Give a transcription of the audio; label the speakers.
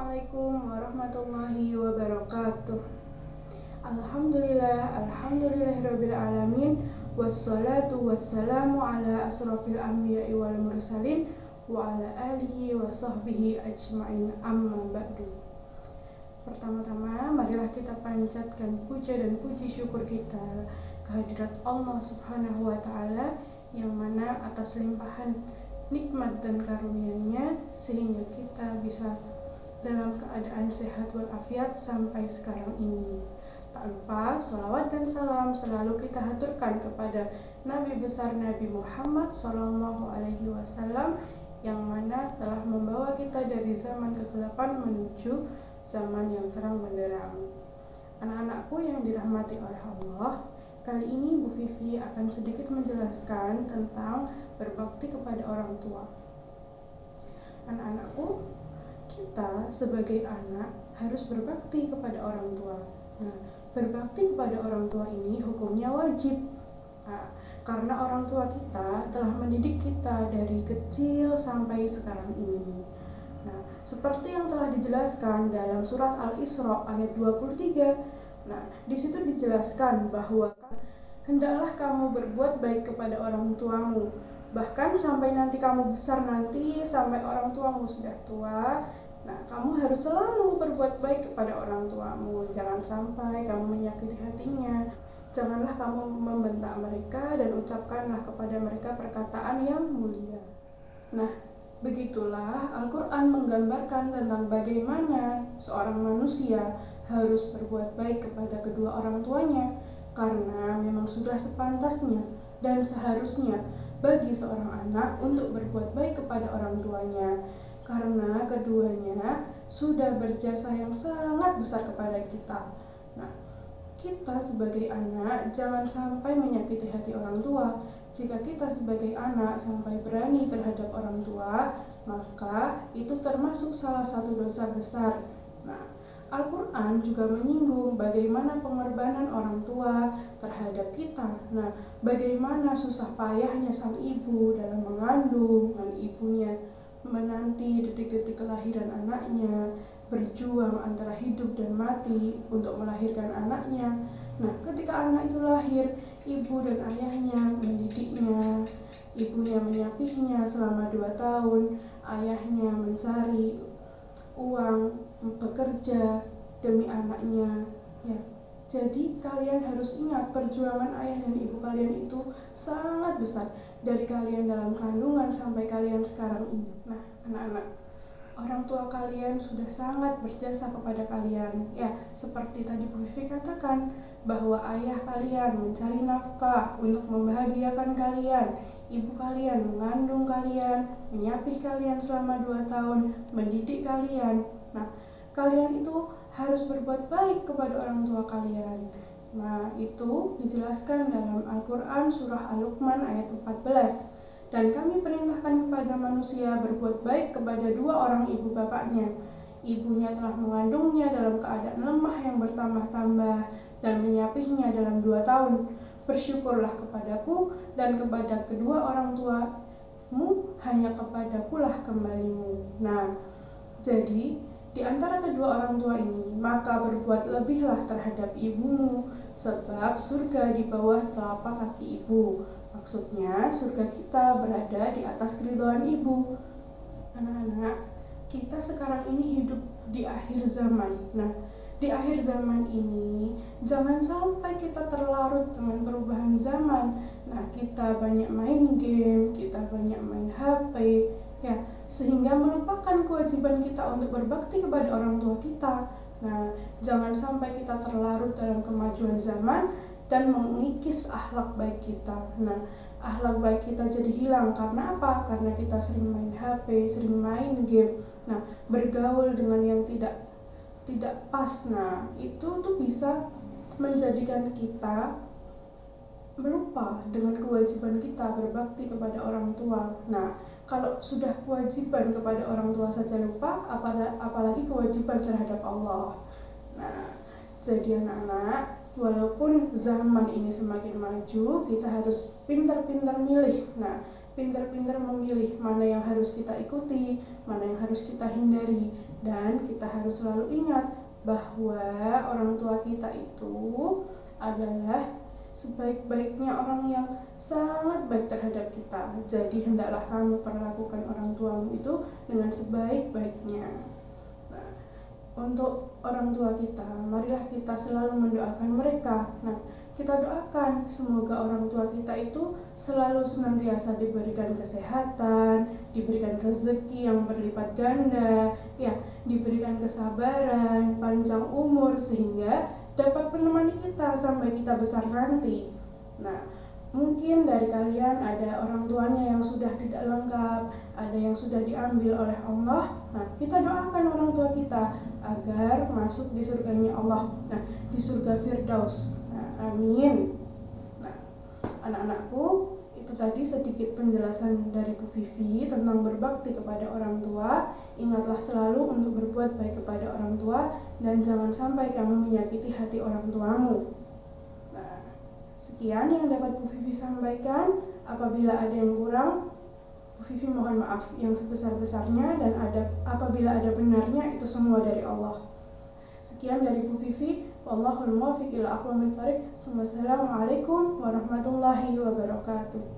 Speaker 1: Assalamualaikum warahmatullahi wabarakatuh. Alhamdulillahirabbil alamin, wassalatu wassalamu ala asrofil anbiya'i wal mursalin wa ala alihi wa sahbihi ajma'in, amma ba'du. Pertama-tama marilah kita panjatkan puja dan puji syukur kita kehadirat Allah Subhanahu wa ta'ala, yang mana atas limpahan nikmat dan karunia-Nya sehingga kita bisa dalam keadaan sehat walafiat sampai sekarang ini. Tak lupa sholawat dan salam selalu kita haturkan kepada Nabi besar Nabi Muhammad SAW, yang mana telah membawa kita dari zaman kegelapan menuju zaman yang terang benderang. Anak-anakku yang dirahmati oleh Allah, kali ini Bu Vivi akan sedikit menjelaskan tentang berbakti kepada orang tua. Anak-anakku, kita sebagai anak harus berbakti kepada orang tua. Nah, berbakti kepada orang tua ini hukumnya wajib. Karena orang tua kita telah mendidik kita dari kecil sampai sekarang ini. Nah, seperti yang telah dijelaskan dalam surat Al-Isra ayat 23. Nah, di situ dijelaskan bahwa hendaklah kamu berbuat baik kepada orang tuamu, bahkan sampai nanti kamu besar nanti, sampai orang tuamu sudah tua. Nah, kamu harus selalu berbuat baik kepada orang tuamu. Jangan sampai kamu menyakiti hatinya. Janganlah kamu membentak mereka dan ucapkanlah kepada mereka perkataan yang mulia. Nah, begitulah Al-Quran menggambarkan tentang bagaimana seorang manusia harus berbuat baik kepada kedua orang tuanya, karena memang sudah sepantasnya dan seharusnya bagi seorang anak untuk berbuat baik kepada orang tuanya, karena keduanya sudah berjasa yang sangat besar kepada kita. Nah, kita sebagai anak jangan sampai menyakiti hati orang tua. Jika kita sebagai anak sampai berani terhadap orang tua, maka itu termasuk salah satu dosa besar. Nah, Al-Quran juga menyinggung bagaimana pengorbanan orang tua terhadap kita. Nah, bagaimana susah payahnya sang ibu dalam mengandung, dan ibunya menanti detik-detik kelahiran anaknya, berjuang antara hidup dan mati untuk melahirkan anaknya. Nah, ketika anak itu lahir, ibu dan ayahnya mendidiknya, ibunya menyapihnya selama 2 tahun, ayahnya mencari uang, bekerja demi anaknya. Ya, jadi kalian harus ingat, perjuangan ayah dan ibu kalian itu sangat besar, dari kalian dalam kandungan sampai kalian sekarang ini. Nah, anak-anak, orang tua kalian sudah sangat berjasa kepada kalian. Ya, seperti tadi Bu Vivi katakan, bahwa ayah kalian mencari nafkah untuk membahagiakan kalian, ibu kalian mengandung kalian, menyapih kalian selama 2 tahun, mendidik kalian. Nah, kalian itu harus berbuat baik kepada orang tua kalian. Nah, itu dijelaskan dalam Al-Quran surah Al-Luqman ayat 14. Dan kami perintahkan kepada manusia berbuat baik kepada 2 orang ibu bapaknya. Ibunya telah mengandungnya dalam keadaan lemah yang bertambah-tambah dan menyapihnya dalam 2 tahun. Bersyukurlah kepadaku dan kepada kedua orang tuamu, hanya kepadakulah kembalimu. Nah, jadi di antara kedua orang tua ini, maka berbuat lebihlah terhadap ibumu, sebab surga di bawah telapak kaki ibu. Maksudnya, surga kita berada di atas keridhaan ibu. Anak-anak, kita sekarang ini hidup di akhir zaman. Nah, di akhir zaman ini, jangan sampai kita terlarut dengan perubahan zaman. Nah, kita banyak main game, kita banyak main HP, ya, sehingga melupakan kewajiban kita untuk berbakti kepada orang tua kita. Nah, jangan sampai kita terlarut dalam kemajuan zaman dan mengikis akhlak baik kita. Nah, akhlak baik kita jadi hilang karena apa? Karena kita sering main HP, sering main game. Nah, bergaul dengan yang tidak pas. Nah, itu tuh bisa menjadikan kita melupa dengan kewajiban kita berbakti kepada orang tua. Nah, kalau sudah kewajiban kepada orang tua saja lupa, apalagi kewajiban terhadap Allah. Nah, jadi anak-anak, walaupun zaman ini semakin maju, kita harus pintar-pintar milih. Nah, pintar-pintar memilih mana yang harus kita ikuti, mana yang harus kita hindari. Dan kita harus selalu ingat bahwa orang tua kita itu adalah sebaik-baiknya orang yang sangat baik terhadap kita. Jadi hendaklah kamu perlakukan orang tuamu itu dengan sebaik-baiknya. Nah, untuk orang tua kita, marilah kita selalu mendoakan mereka. Nah, kita doakan semoga orang tua kita itu selalu senantiasa diberikan kesehatan, diberikan rezeki yang berlipat ganda, ya, diberikan kesabaran, panjang umur, sehingga dapat menemani kita sampai kita besar nanti. Nah, mungkin dari kalian ada orang tuanya yang sudah tidak lengkap, ada yang sudah diambil oleh Allah. Nah, kita doakan orang tua kita agar masuk di surganya Allah. Nah, di surga Firdaus. Nah, amin. Nah, anak-anakku, itu tadi sedikit penjelasan dari Bu Vivi tentang berbakti kepada orang tua. Ingatlah selalu untuk berbuat baik kepada orang tua dan jangan sampai kamu menyakiti hati orang tuamu. Nah, sekian yang dapat Bu Vivi sampaikan. Apabila ada yang kurang, Bu Vivi mohon maaf yang sebesar-besarnya, dan apabila ada benarnya, itu semua dari Allah. Sekian dari Bu Vivi. Wallahul muwaffiq ila aqwamit thoriq. Wassalamualaikum warahmatullahi wabarakatuh.